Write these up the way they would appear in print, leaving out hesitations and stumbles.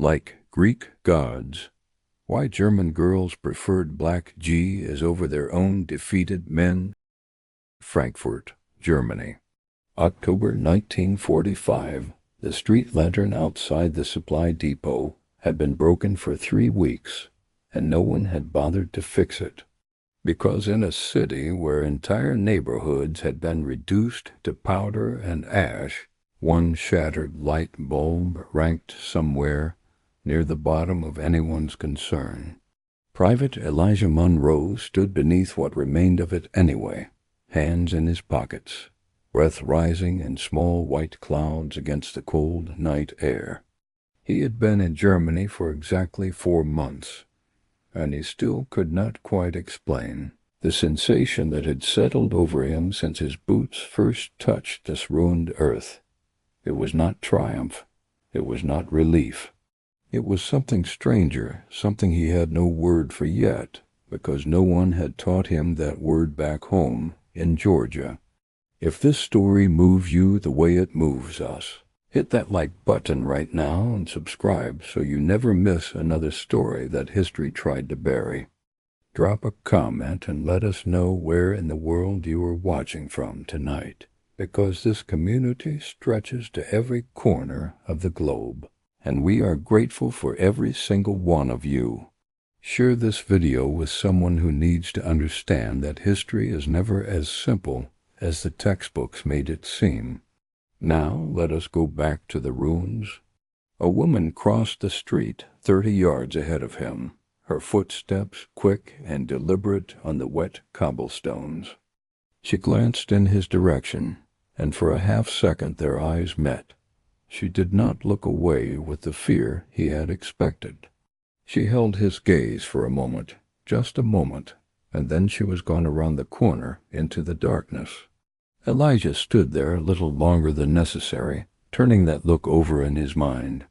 like Greek gods, why German girls preferred black G as over their own defeated men. Frankfurt, Germany. October 1945. The street lantern outside the supply depot had been broken for 3 weeks, and no one had bothered to fix it. Because in a city where entire neighborhoods had been reduced to powder and ash, one shattered light bulb ranked somewhere near the bottom of anyone's concern. Private Elijah Monroe stood beneath what remained of it anyway, hands in his pockets, breath rising in small white clouds against the cold night air. He had been in Germany for exactly 4 months, and he still could not quite explain the sensation that had settled over him since his boots first touched this ruined earth. It was not triumph. It was not relief. It was something stranger, something he had no word for yet, because no one had taught him that word back home in Georgia. If this story moves you the way it moves us, hit that like button right now and subscribe so you never miss another story that history tried to bury. Drop a comment and let us know where in the world you are watching from tonight, because this community stretches to every corner of the globe, and we are grateful for every single one of you. Share this video with someone who needs to understand that history is never as simple as the textbooks made it seem. Now let us go back to the ruins. A woman crossed the street 30 yards ahead of him, her footsteps quick and deliberate on the wet cobblestones. She glanced in his direction, and for a half-second their eyes met. She did not look away with the fear he had expected. She held his gaze for a moment, just a moment, and then she was gone around the corner into the darkness. Elijah stood there a little longer than necessary, turning that look over in his mind.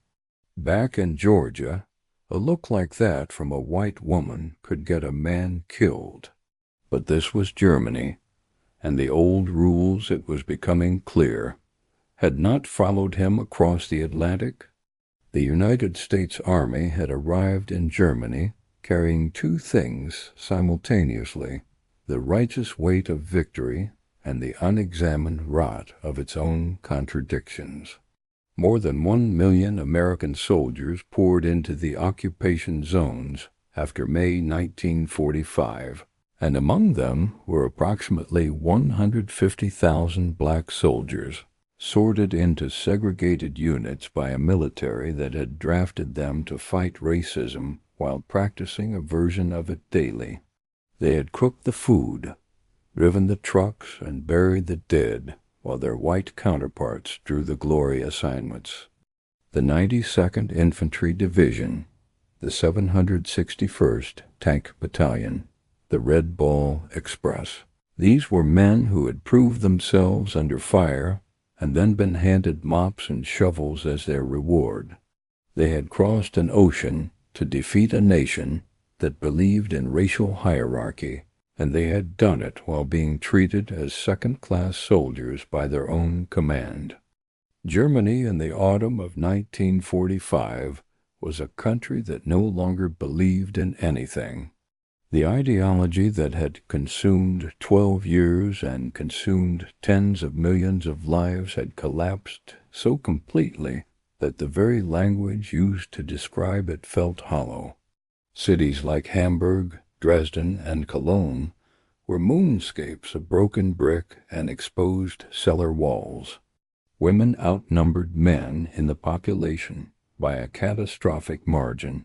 Back in Georgia, a look like that from a white woman could get a man killed. But this was Germany, and the old rules, it was becoming clear, had not followed him across the Atlantic. The United States Army had arrived in Germany carrying 2 things simultaneously: the righteous weight of victory and the unexamined rot of its own contradictions. More than 1 million American soldiers poured into the occupation zones after May 1945, and among them were approximately 150,000 black soldiers, sorted into segregated units by a military that had drafted them to fight racism while practicing a version of it daily. They had cooked the food, driven the trucks, and buried the dead, while their white counterparts drew the glory assignments. The 92nd Infantry Division, the 761st Tank Battalion, the Red Ball Express. These were men who had proved themselves under fire and then been handed mops and shovels as their reward. They had crossed an ocean to defeat a nation that believed in racial hierarchy, and they had done it while being treated as second-class soldiers by their own command. Germany in the autumn of 1945 was a country that no longer believed in anything. The ideology that had consumed 12 years and consumed tens of millions of lives had collapsed so completely that the very language used to describe it felt hollow. Cities like Hamburg, Dresden, and Cologne were moonscapes of broken brick and exposed cellar walls. Women outnumbered men in the population by a catastrophic margin.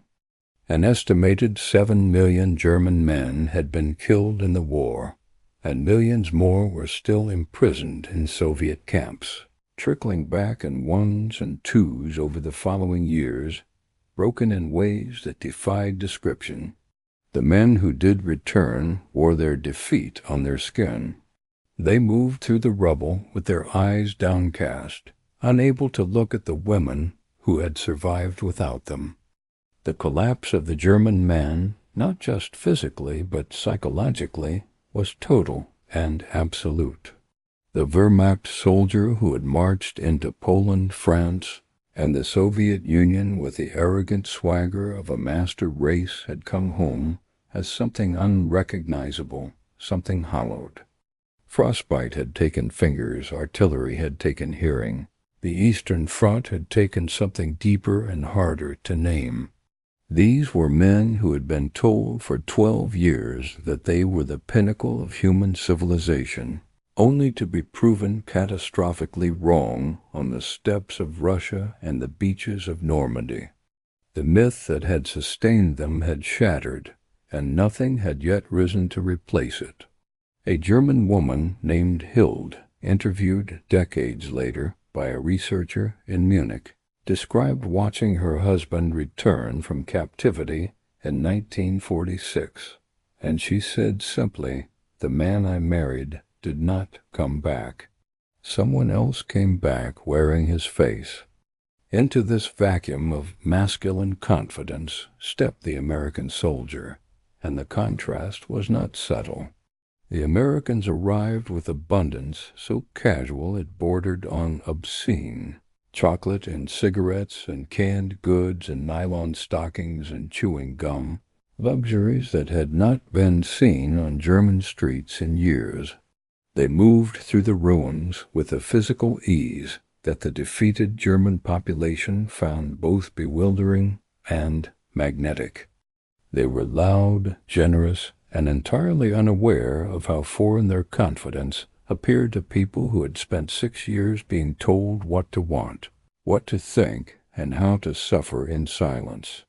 An estimated 7 million German men had been killed in the war, and millions more were still imprisoned in Soviet camps, trickling back in 1s and 2s over the following years, broken in ways that defied description. The men who did return wore their defeat on their skin. They moved through the rubble with their eyes downcast, unable to look at the women who had survived without them. The collapse of the German man, not just physically but psychologically, was total and absolute. The Wehrmacht soldier who had marched into Poland, France, and the Soviet Union, with the arrogant swagger of a master race, had come home as something unrecognizable, something hollowed. Frostbite had taken fingers, artillery had taken hearing. The Eastern Front had taken something deeper and harder to name. These were men who had been told for 12 years that they were the pinnacle of human civilization, only to be proven catastrophically wrong on the steppes of Russia and the beaches of Normandy. The myth that had sustained them had shattered, and nothing had yet risen to replace it. A German woman named Hild, interviewed decades later by a researcher in Munich, described watching her husband return from captivity in 1946, and she said simply, "The man I married did not come back. Someone else came back wearing his face." Into this vacuum of masculine confidence stepped the American soldier, and the contrast was not subtle. The Americans arrived with abundance so casual it bordered on obscene. Chocolate and cigarettes and canned goods and nylon stockings and chewing gum, luxuries that had not been seen on German streets in years. They moved through the ruins with a physical ease that the defeated German population found both bewildering and magnetic. They were loud, generous, and entirely unaware of how foreign their confidence appeared to people who had spent 6 years being told what to want, what to think, and how to suffer in silence.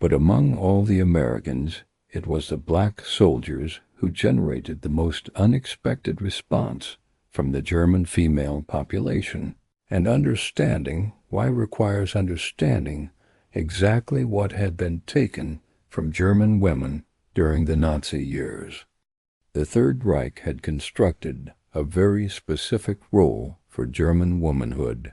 But among all the Americans, it was the black soldiers who generated the most unexpected response from the German female population. And understanding why requires understanding exactly what had been taken from German women during the Nazi years. The Third Reich had constructed a very specific role for German womanhood.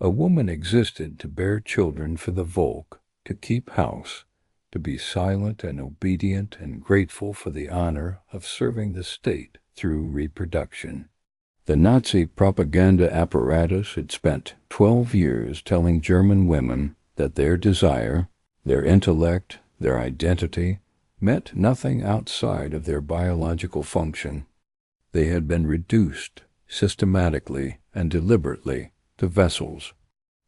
A woman existed to bear children for the Volk, to keep house, to be silent and obedient and grateful for the honor of serving the state through reproduction. The Nazi propaganda apparatus had spent 12 years telling German women that their desire, their intellect, their identity, meant nothing outside of their biological function. They had been reduced, systematically and deliberately, to vessels.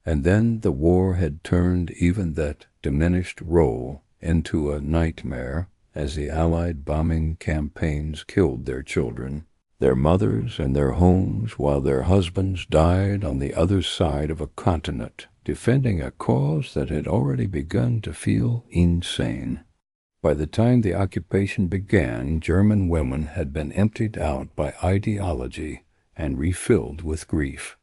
And then the war had turned even that diminished role into a nightmare as the Allied bombing campaigns killed their children, their mothers, and their homes, while their husbands died on the other side of a continent, defending a cause that had already begun to feel insane. By the time the occupation began, German women had been emptied out by ideology and refilled with grief.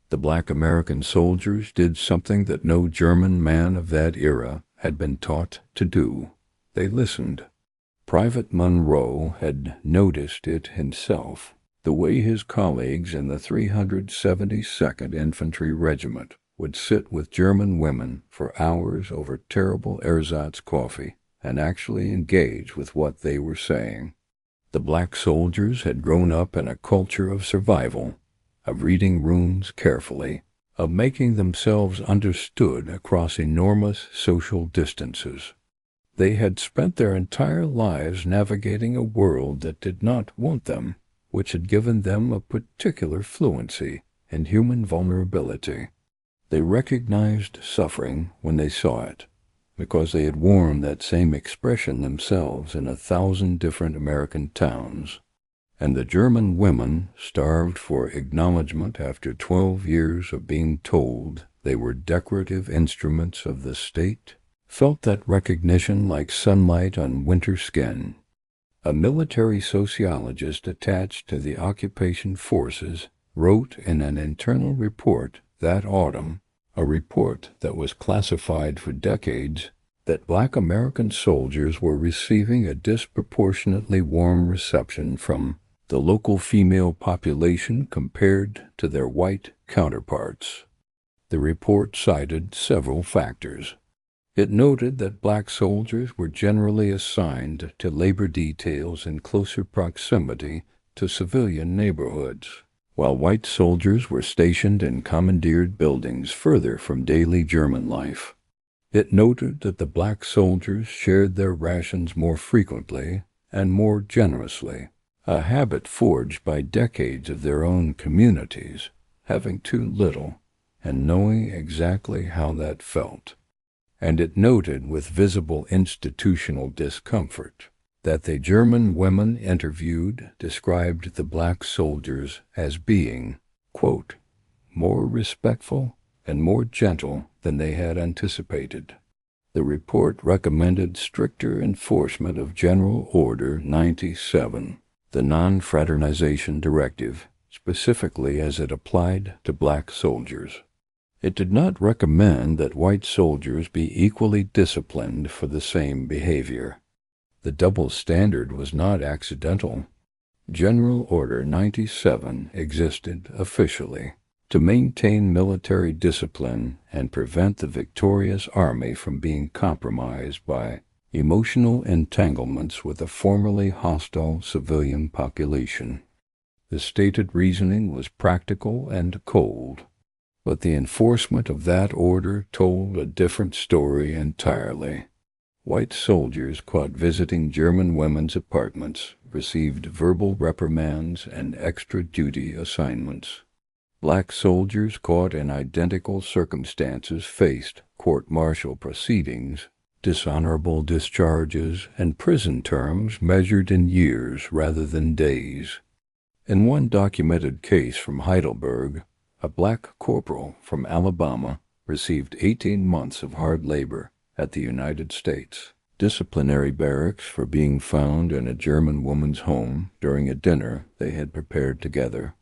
The black American soldiers did something that no German man of that era had been taught to do. They listened. Private Monroe had noticed it himself, the way his colleagues in the 372nd Infantry Regiment would sit with German women for hours over terrible ersatz coffee and actually engage with what they were saying. The black soldiers had grown up in a culture of survival, of reading runes carefully, of making themselves understood across enormous social distances. They had spent their entire lives navigating a world that did not want them, which had given them a particular fluency in human vulnerability. They recognized suffering when they saw it, because they had worn that same expression themselves in 1,000 different American towns. And the German women, starved for acknowledgment after 12 years of being told they were decorative instruments of the state, felt that recognition like sunlight on winter skin. A military sociologist attached to the occupation forces wrote in an internal report that autumn, a report that was classified for decades, that black American soldiers were receiving a disproportionately warm reception from the local female population compared to their white counterparts. The report cited several factors. It noted that black soldiers were generally assigned to labor details in closer proximity to civilian neighborhoods, while white soldiers were stationed in commandeered buildings further from daily German life. It noted that the black soldiers shared their rations more frequently and more generously, a habit forged by decades of their own communities, having too little and knowing exactly how that felt. And it noted with visible institutional discomfort that the German women interviewed described the black soldiers as being, quote, more respectful and more gentle than they had anticipated. The report recommended stricter enforcement of General Order 97, the Non-Fraternization Directive, specifically as it applied to black soldiers. It did not recommend that white soldiers be equally disciplined for the same behavior. The double standard was not accidental. General Order 97 existed officially to maintain military discipline and prevent the victorious army from being compromised by emotional entanglements with a formerly hostile civilian population. The stated reasoning was practical and cold, but the enforcement of that order told a different story entirely. White soldiers caught visiting German women's apartments received verbal reprimands and extra duty assignments. Black soldiers caught in identical circumstances faced court-martial proceedings, dishonorable discharges, and prison terms measured in years rather than days. In one documented case from Heidelberg, a black corporal from Alabama received 18 months of hard labor at the United States disciplinary barracks for being found in a German woman's home during a dinner they had prepared together.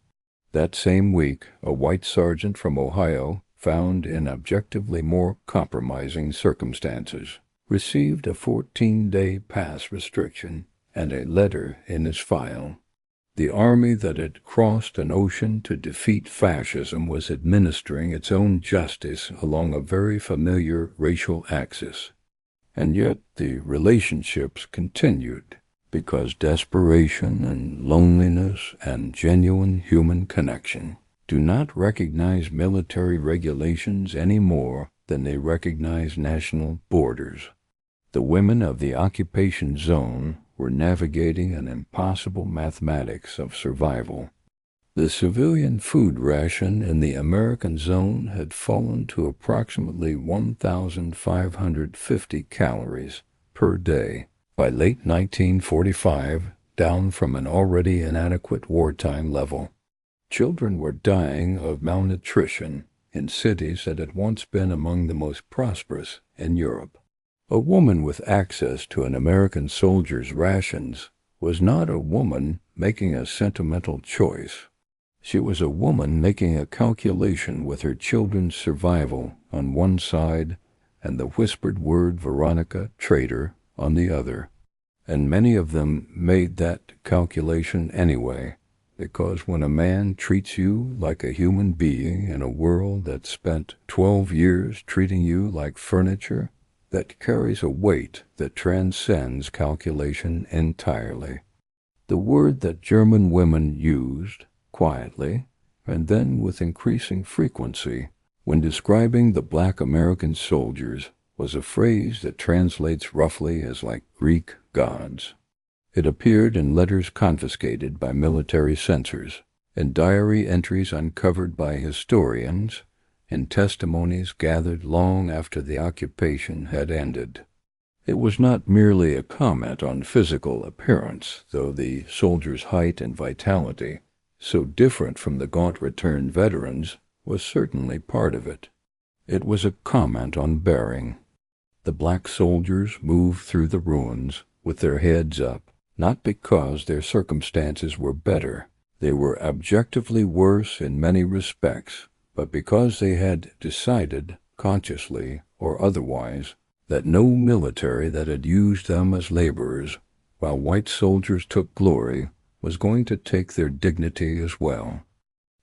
That same week, a white sergeant from Ohio, found in objectively more compromising circumstances, received a 14-day pass restriction and a letter in his file. The army that had crossed an ocean to defeat fascism was administering its own justice along a very familiar racial axis. And yet the relationships continued because desperation and loneliness and genuine human connection do not recognize military regulations any more than they recognize national borders. The women of the occupation zone were navigating an impossible mathematics of survival. The civilian food ration in the American zone had fallen to approximately 1,550 calories per day by late 1945, down from an already inadequate wartime level. Children were dying of malnutrition in cities that had once been among the most prosperous in Europe. A woman with access to an American soldier's rations was not a woman making a sentimental choice. She was a woman making a calculation with her children's survival on one side and the whispered word Veronica, traitor, on the other. And many of them made that calculation anyway, because when a man treats you like a human being in a world that spent 12 years treating you like furniture, that carries a weight that transcends calculation entirely. The word that German women used, quietly, and then with increasing frequency, when describing the black American soldiers, was a phrase that translates roughly as like Greek gods. It appeared in letters confiscated by military censors, in diary entries uncovered by historians, in testimonies gathered long after the occupation had ended. It was not merely a comment on physical appearance, though the soldiers' height and vitality, so different from the gaunt returned veterans, was certainly part of it. It was a comment on bearing. The black soldiers moved through the ruins with their heads up, not because their circumstances were better. They were objectively worse in many respects, but because they had decided, consciously or otherwise, that no military that had used them as laborers, while white soldiers took glory, was going to take their dignity as well.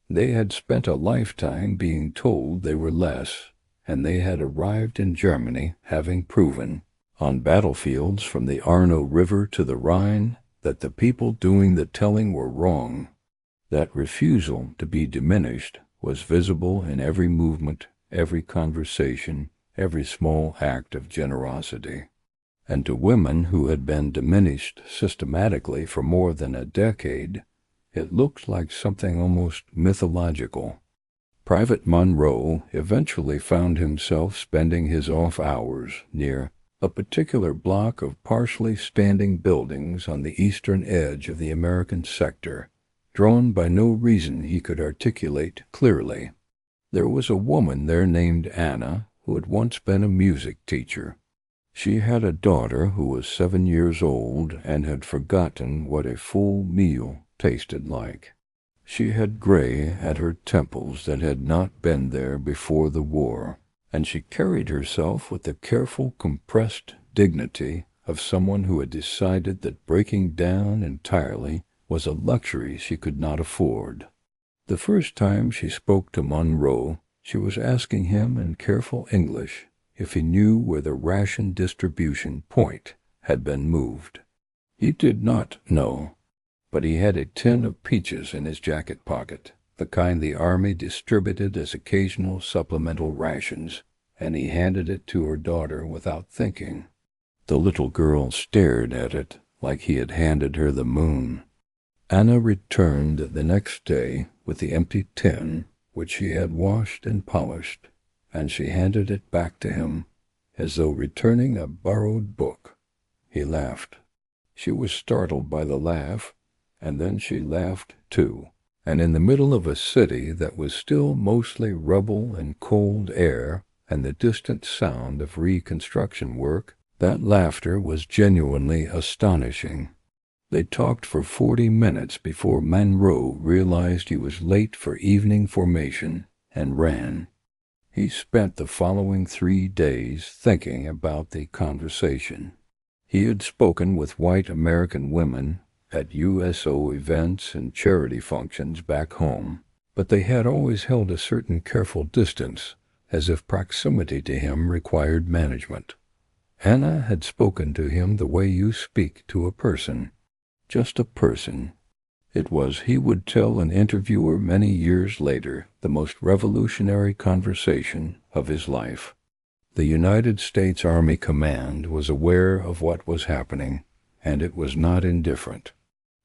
They had spent a lifetime being told they were less, and they had arrived in Germany having proven, on battlefields from the Arno River to the Rhine, that the people doing the telling were wrong. That refusal to be diminished was visible in every movement, every conversation, every small act of generosity. And to women who had been diminished systematically for more than a decade, it looked like something almost mythological. Private Monroe eventually found himself spending his off hours near a particular block of partially standing buildings on the eastern edge of the American sector, drawn by no reason he could articulate clearly. There was a woman there named Anna who had once been a music teacher. She had a daughter who was 7 years old and had forgotten what a full meal tasted like. She had gray at her temples that had not been there before the war, and she carried herself with the careful, compressed dignity of someone who had decided that breaking down entirely was a luxury she could not afford. The first time she spoke to Monroe, she was asking him in careful English if he knew where the ration distribution point had been moved. He did not know, but he had a tin of peaches in his jacket pocket, the kind the Army distributed as occasional supplemental rations, and he handed it to her daughter without thinking. The little girl stared at it like he had handed her the moon. Anna returned the next day with the empty tin, which she had washed and polished, and she handed it back to him, as though returning a borrowed book. He laughed. She was startled by the laugh, and then she laughed too, and in the middle of a city that was still mostly rubble and cold air and the distant sound of reconstruction work, that laughter was genuinely astonishing. They talked for 40 minutes before Monroe realized he was late for evening formation and ran. He spent the following 3 days thinking about the conversation. He had spoken with white American women at USO events and charity functions back home, but they had always held a certain careful distance, as if proximity to him required management. Anna had spoken to him the way you speak to a person, just a person. It was, he would tell an interviewer many years later, the most revolutionary conversation of his life. The United States Army Command was aware of what was happening, and it was not indifferent.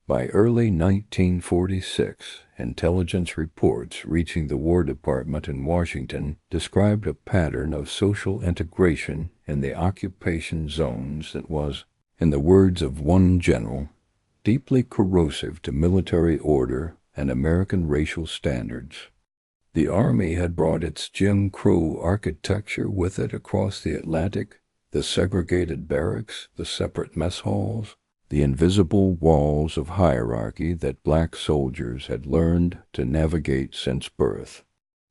By early 1946, intelligence reports reaching the War Department in Washington described a pattern of social integration in the occupation zones that was, in the words of one general, deeply corrosive to military order and American racial standards. The Army had brought its Jim Crow architecture with it across the Atlantic, the segregated barracks, the separate mess halls, the invisible walls of hierarchy that black soldiers had learned to navigate since birth.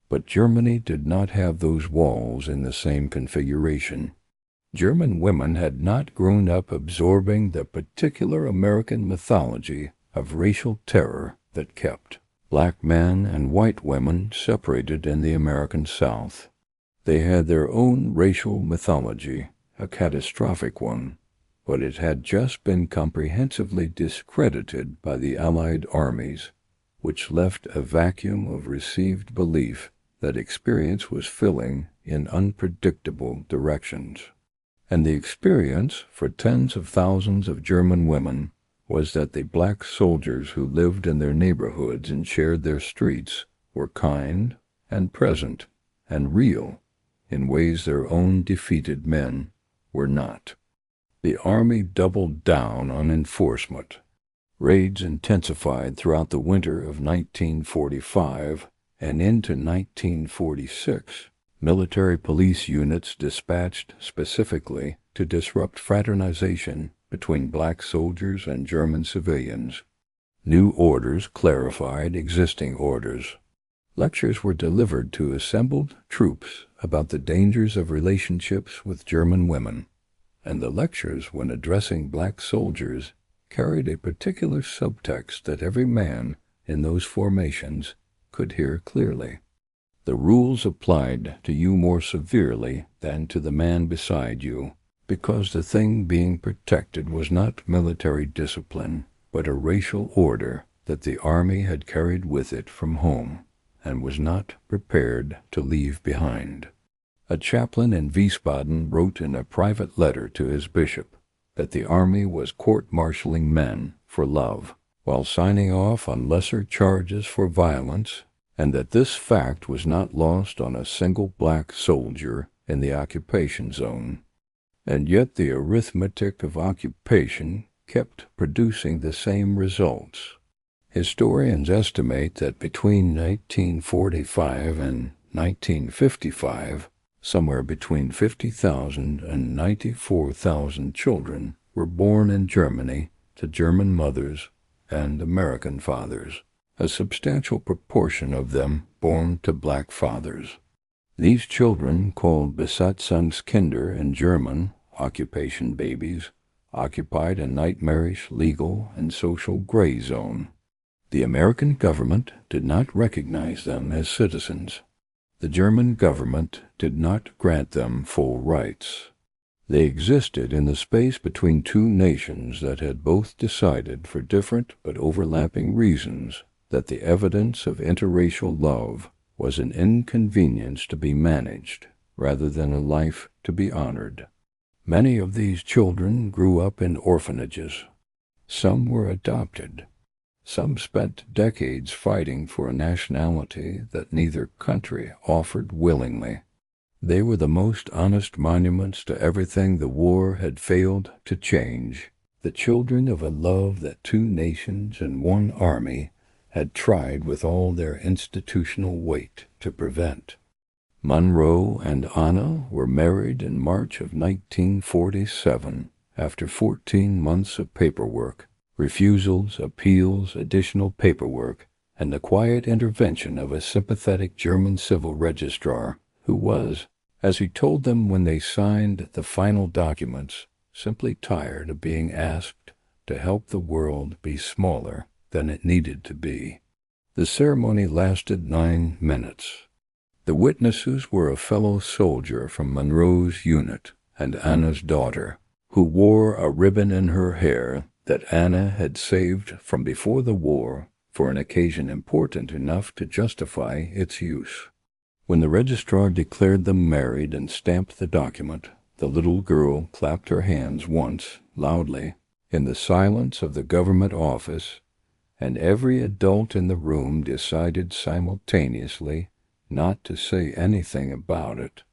But Germany did not have those walls in the same configuration. German women had not grown up absorbing the particular American mythology of racial terror that kept black men and white women separated in the American South. They had their own racial mythology, a catastrophic one, but it had just been comprehensively discredited by the Allied armies, which left a vacuum of received belief that experience was filling in unpredictable directions. And the experience, for tens of thousands of German women, was that the black soldiers who lived in their neighborhoods and shared their streets were kind and present and real in ways their own defeated men were not. The Army doubled down on enforcement. Raids intensified throughout the winter of 1945 and into 1946. Military police units dispatched specifically to disrupt fraternization between black soldiers and German civilians. New orders clarified existing orders. Lectures were delivered to assembled troops about the dangers of relationships with German women, and the lectures, when addressing black soldiers, carried a particular subtext that every man in those formations could hear clearly. The rules applied to you more severely than to the man beside you, because the thing being protected was not military discipline, but a racial order that the Army had carried with it from home and was not prepared to leave behind. A chaplain in Wiesbaden wrote in a private letter to his bishop that the Army was court-martialing men for love, while signing off on lesser charges for violence, and that this fact was not lost on a single black soldier in the occupation zone. And yet the arithmetic of occupation kept producing the same results. Historians estimate that between 1945 and 1955, somewhere between 50,000 and 94,000 children were born in Germany to German mothers and American fathers, a substantial proportion of them born to black fathers. These children, called Besatzungskinder in German, occupation babies, occupied a nightmarish legal and social gray zone. The American government did not recognize them as citizens. The German government did not grant them full rights. They existed in the space between two nations that had both decided for different but overlapping reasons that the evidence of interracial love was an inconvenience to be managed rather than a life to be honored. Many of these children grew up in orphanages. Some were adopted. Some spent decades fighting for a nationality that neither country offered willingly. They were the most honest monuments to everything the war had failed to change, the children of a love that two nations and one army had tried with all their institutional weight to prevent. Monroe and Anna were married in March of 1947 after 14 months of paperwork, refusals, appeals, additional paperwork, and the quiet intervention of a sympathetic German civil registrar who was, as he told them when they signed the final documents, simply tired of being asked to help the world be smaller than it needed to be. The ceremony lasted 9 minutes. The witnesses were a fellow soldier from Monroe's unit and Anna's daughter, who wore a ribbon in her hair that Anna had saved from before the war for an occasion important enough to justify its use. When the registrar declared them married and stamped the document, the little girl clapped her hands once, loudly, in the silence of the government office, and every adult in the room decided simultaneously not to say anything about it.